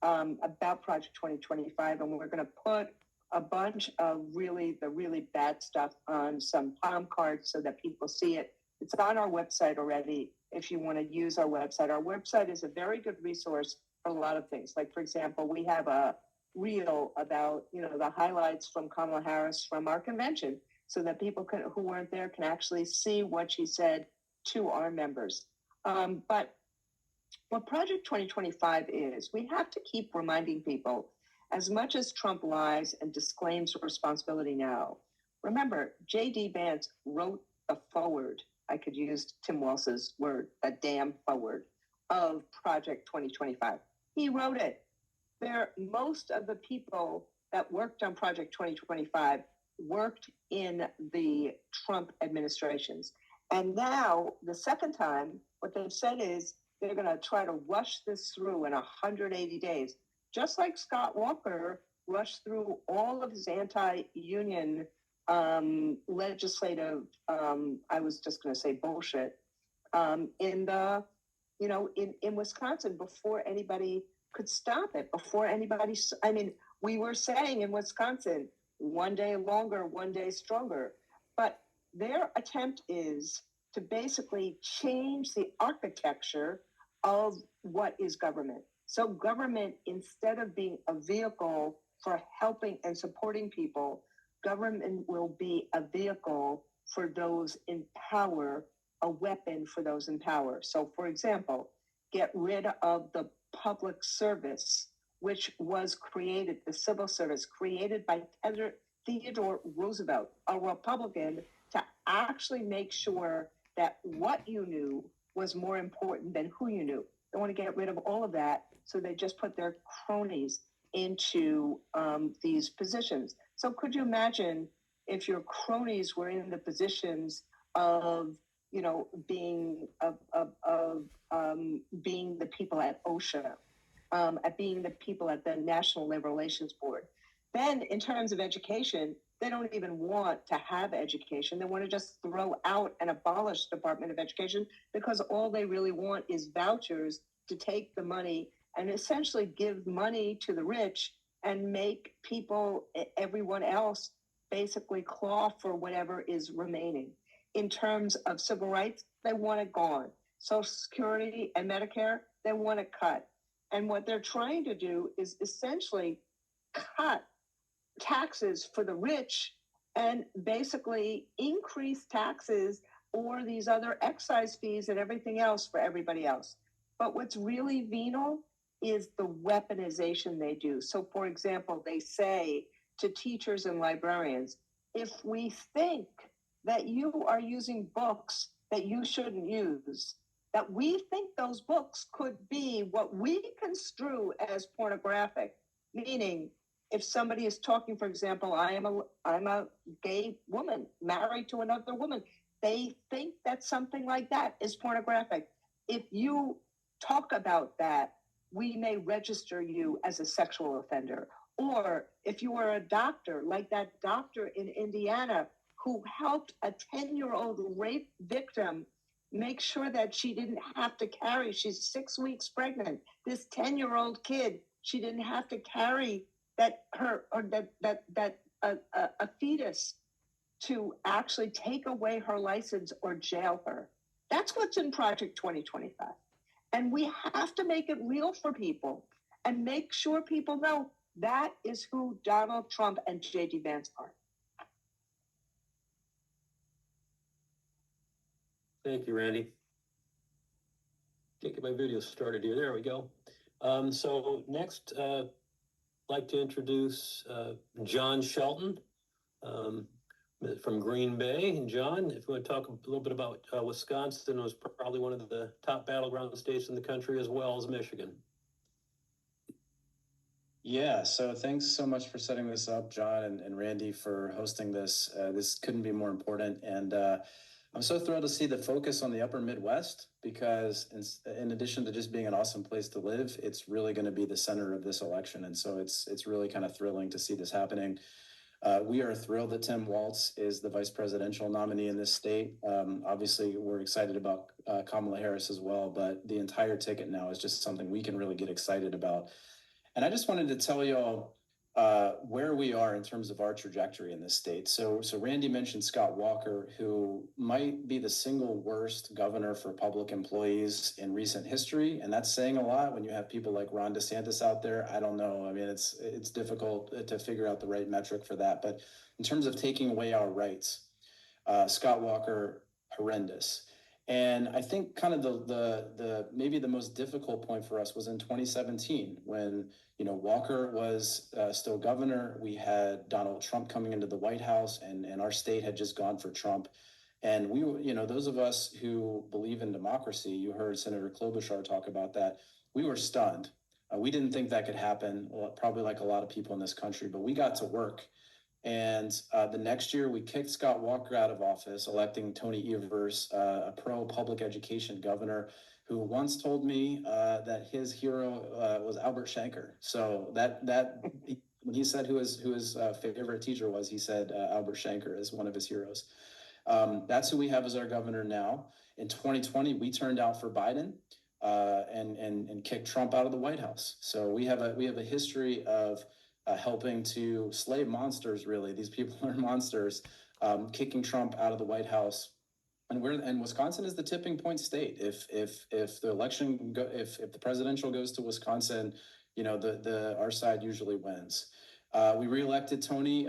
about Project 2025, and we're going to put a bunch of the really bad stuff on some palm cards so that people see it. It's on our website already if you want to use our website. Our website is a very good resource for a lot of things. Like, for example, we have a reel about, the highlights from Kamala Harris from our convention so that people who weren't there can actually see what she said to our members. But what Project 2025 is, we have to keep reminding people, as much as Trump lies and disclaims responsibility now, remember, J.D. Vance wrote the forward. I could use Tim Walz's word, a damn forward of Project 2025. He wrote it. most of the people that worked on Project 2025 worked in the Trump administrations. And now, the second time, what they've said is they're going to try to rush this through in 180 days, just like Scott Walker rushed through all of his anti-union legislative, I was just going to say bullshit, in the, in Wisconsin before anybody could stop it, before anybody, I mean, we were saying in Wisconsin, one day longer, one day stronger. But their attempt is to basically change the architecture of what is government. So government, instead of being a vehicle for helping and supporting people, government will be a vehicle for those in power, a weapon for those in power. So for example, get rid of the public service, which was created, the civil service created by Theodore Roosevelt, a Republican, to actually make sure that what you knew was more important than who you knew. They want to get rid of all of that, so they just put their cronies into these positions. So could you imagine if your cronies were in the positions of, being being the people at OSHA, at being the people at the National Labor Relations Board? Then in terms of education, they don't even want to have education. They want to just throw out and abolish the Department of Education, because all they really want is vouchers to take the money and essentially give money to the rich and make people, everyone else, basically claw for whatever is remaining. In terms of civil rights, they want it gone. Social Security and Medicare, they want to cut. And what they're trying to do is essentially cut taxes for the rich and basically increase taxes or these other excise fees and everything else for everybody else. But what's really venal is the weaponization they do. So for example, they say to teachers and librarians, if we think that you are using books that you shouldn't use, that we think those books could be what we construe as pornographic, meaning if somebody is talking, for example, I'm a gay woman married to another woman, they think that something like that is pornographic. If you talk about that, we may register you as a sexual offender. Or if you are a doctor, like that doctor in Indiana who helped a 10-year-old rape victim make sure that she didn't have to carry, she's 6 weeks pregnant, this 10-year-old kid, she didn't have to carry a fetus to actually take away her license or jail her. That's what's in Project 2025. And we have to make it real for people and make sure people know that is who Donald Trump and J.D. Vance are. Thank you, Randy. Can't get my video started here. There we go. So next, I'd like to introduce John Shelton from Green Bay. And John, if you want to talk a little bit about Wisconsin, it was probably one of the top battleground states in the country, as well as Michigan. Yeah, so thanks so much for setting this up, John and Randy, for hosting this. This couldn't be more important. And I'm so thrilled to see the focus on the upper Midwest, because in addition to just being an awesome place to live, it's really going to be the center of this election. And so it's really kind of thrilling to see this happening. We are thrilled that Tim Walz is the vice presidential nominee in this state. Obviously, we're excited about Kamala Harris as well, but the entire ticket now is just something we can really get excited about. And I just wanted to tell you all where we are in terms of our trajectory in this state. So Randy mentioned Scott Walker, who might be the single worst governor for public employees in recent history. And that's saying a lot when you have people like Ron DeSantis out there. I don't know. I mean, it's difficult to figure out the right metric for that. But in terms of taking away our rights, Scott Walker, horrendous. And I think kind of the maybe the most difficult point for us was in 2017 when, Walker was still governor. We had Donald Trump coming into the White House, and our state had just gone for Trump. And we, those of us who believe in democracy, you heard Senator Klobuchar talk about that. We were stunned. We didn't think that could happen, well, probably like a lot of people in this country, but we got to work. And the next year, we kicked Scott Walker out of office, electing Tony Evers, a pro-public education governor, who once told me that his hero was Albert Shanker. So when he said who his favorite teacher was, he said Albert Shanker is one of his heroes. That's who we have as our governor now. In 2020, we turned out for Biden and kicked Trump out of the White House. So we have a history of helping to slay monsters. Really, these people are monsters. Kicking Trump out of the White House, and Wisconsin is the tipping point state. If the presidential goes to Wisconsin, our side usually wins. We reelected Tony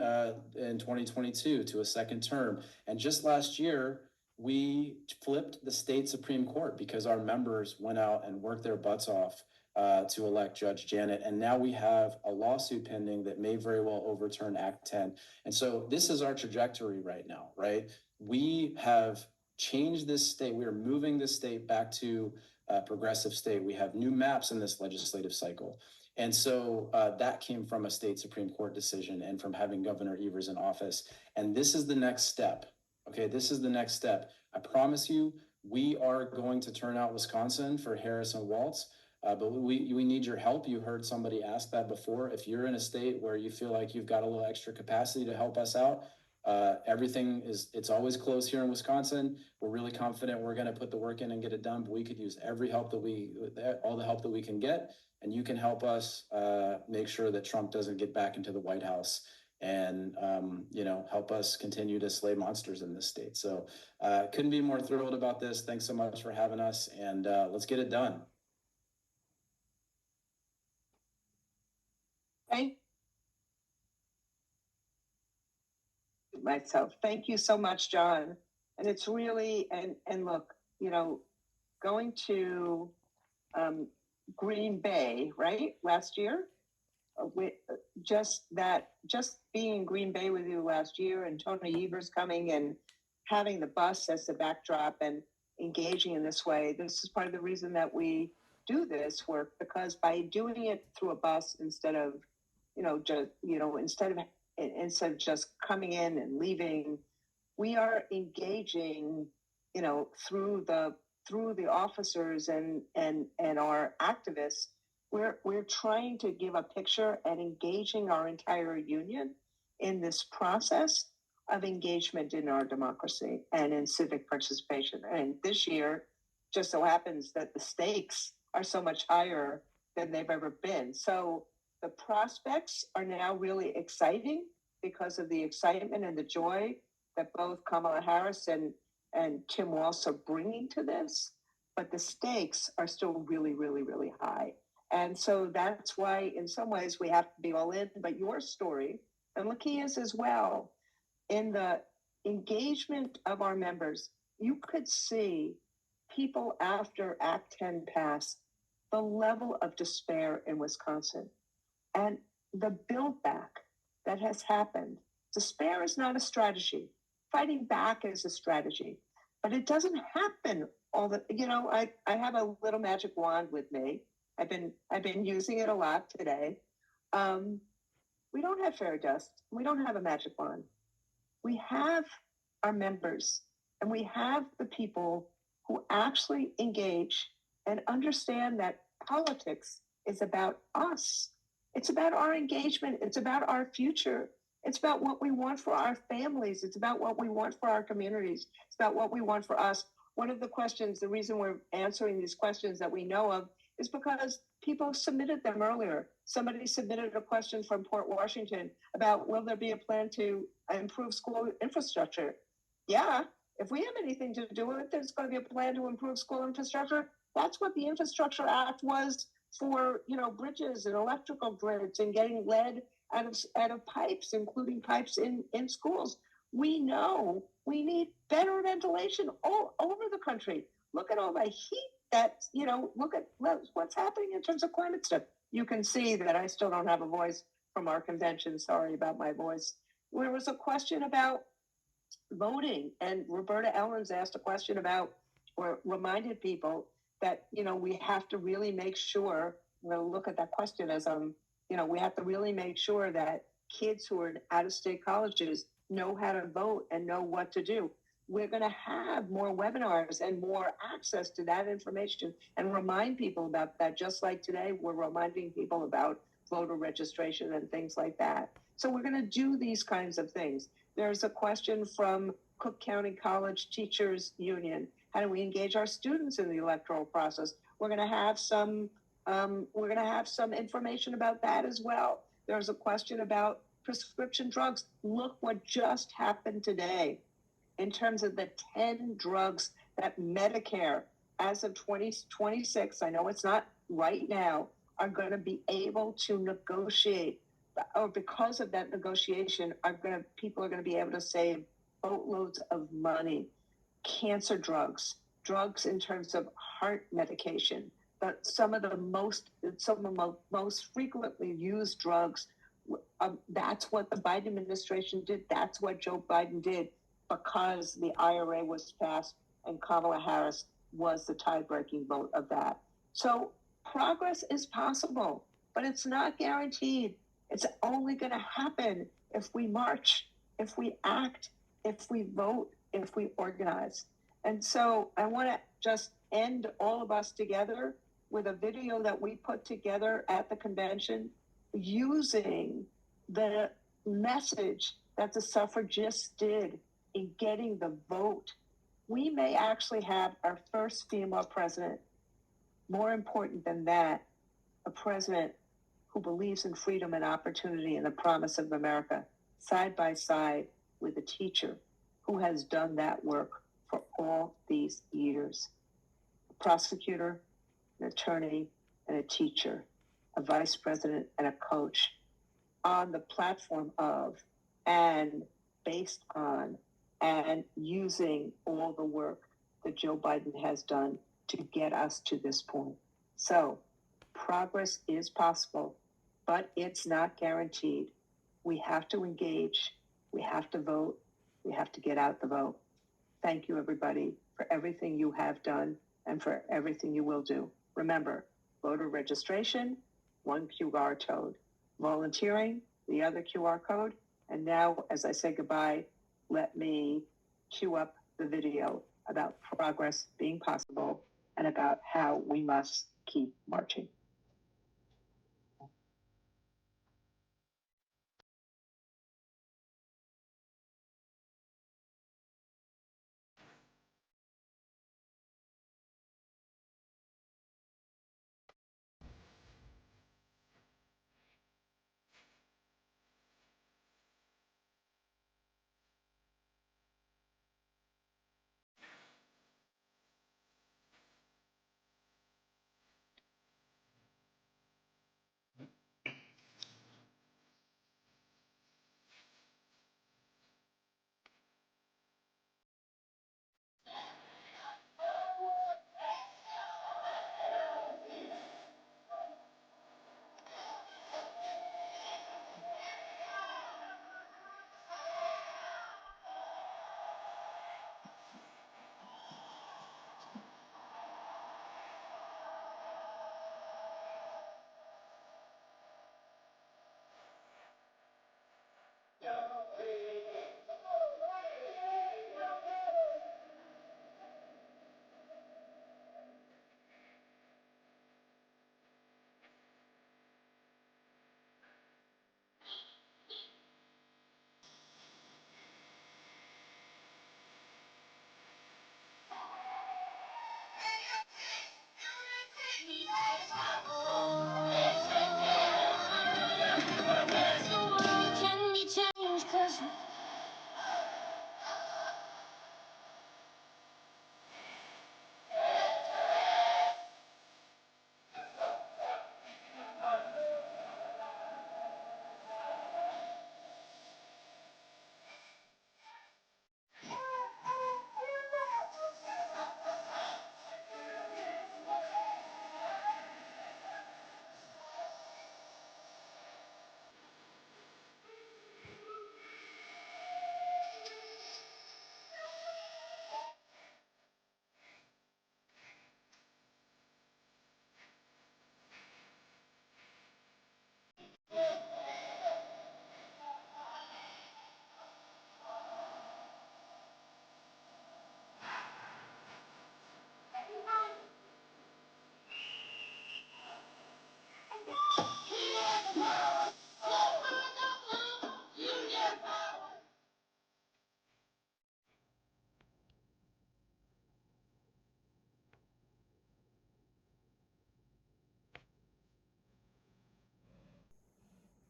in 2022 to a second term, and just last year we flipped the state Supreme Court because our members went out and worked their butts off to elect Judge Janet. And now we have a lawsuit pending that may very well overturn Act 10. And so this is our trajectory right now, right? We have changed this state. We are moving this state back to a progressive state. We have new maps in this legislative cycle. And so that came from a state Supreme Court decision and from having Governor Evers in office. And this is the next step. Okay, this is the next step. I promise you, we are going to turn out Wisconsin for Harris and Walz. But we need your help. You heard somebody ask that before. If you're in a state where you feel like you've got a little extra capacity to help us out, it's always close here in Wisconsin. We're really confident we're going to put the work in and get it done, but we could use every help all the help that we can get. And you can help us make sure that Trump doesn't get back into the White House and, help us continue to slay monsters in this state. So couldn't be more thrilled about this. Thanks so much for having us, and let's get it done. Thank myself. Thank you so much, John. And it's really, and look, going to Green Bay, right? Last year, just being in Green Bay with you last year, and Tony Evers coming and having the bus as the backdrop and engaging in this way. This is part of the reason that we do this work, because by doing it through a bus instead of just coming in and leaving, we are engaging, through the officers and our activists. We're trying to give a picture and engaging our entire union in this process of engagement in our democracy and in civic participation. And this year, just so happens that the stakes are so much higher than they've ever been. So the prospects are now really exciting because of the excitement and the joy that both Kamala Harris and Tim Walz are bringing to this. But the stakes are still really, really, really high. And so that's why, in some ways, we have to be all in. But your story, and Lakia's as well, in the engagement of our members, you could see people after Act 10 passed, the level of despair in Wisconsin. And the build back that has happened. Despair is not a strategy. Fighting back is a strategy, but it doesn't happen all the. I have a little magic wand with me. I've been using it a lot today. We don't have fairy dust. We don't have a magic wand. We have our members, and we have the people who actually engage and understand that politics is about us. It's about our engagement. It's about our future. It's about what we want for our families. It's about what we want for our communities. It's about what we want for us. One of the questions, the reason we're answering these questions that we know of is because people submitted them earlier. Somebody submitted a question from Port Washington about, will there be a plan to improve school infrastructure? Yeah, if we have anything to do with it, there's going to be a plan to improve school infrastructure. That's what the Infrastructure Act was for, bridges and electrical grids and getting lead out of pipes, including pipes in schools. We know we need better ventilation all over the country. Look at all the heat look at what's happening in terms of climate stuff. You can see that I still don't have a voice from our convention. Sorry about my voice. There was a question about voting, and Roberta Ellens asked a question about, or reminded people that, we have to really make sure going to look at that question as, we have to really make sure that kids who are in out-of-state colleges know how to vote and know what to do. We're going to have more webinars and more access to that information and remind people about that. Just like today, we're reminding people about voter registration and things like that. So we're going to do these kinds of things. There's a question from Cook County College Teachers Union. How do we engage our students in the electoral process? We're going to have some information about that as well. There's a question about prescription drugs. Look what just happened today in terms of the 10 drugs that Medicare, as of 2026, I know it's not right now, are going to be able to negotiate, or because of that negotiation, people are going to be able to save boatloads of money. Cancer drugs, drugs in terms of heart medication, but some of the most frequently used drugs. That's what the Biden administration did. That's what Joe Biden did, because the IRA was passed and Kamala Harris was the tie-breaking vote of that. So progress is possible, but it's not guaranteed. It's only going to happen if we march, if we act, if we vote, if we organize. And so I want to just end all of us together with a video that we put together at the convention using the message that the suffragists did in getting the vote. We may actually have our first female president. More important than that, a president who believes in freedom and opportunity and the promise of America, side by side with a teacher who has done that work for all these years. A prosecutor, an attorney, and a teacher, a vice president and a coach, on the platform of and based on and using all the work that Joe Biden has done to get us to this point. So progress is possible, but it's not guaranteed. We have to engage, we have to vote, we have to get out the vote. Thank you, everybody, for everything you have done and for everything you will do. Remember, voter registration, one QR code. Volunteering, the other QR code. And now, as I say goodbye, let me cue up the video about progress being possible and about how we must keep marching.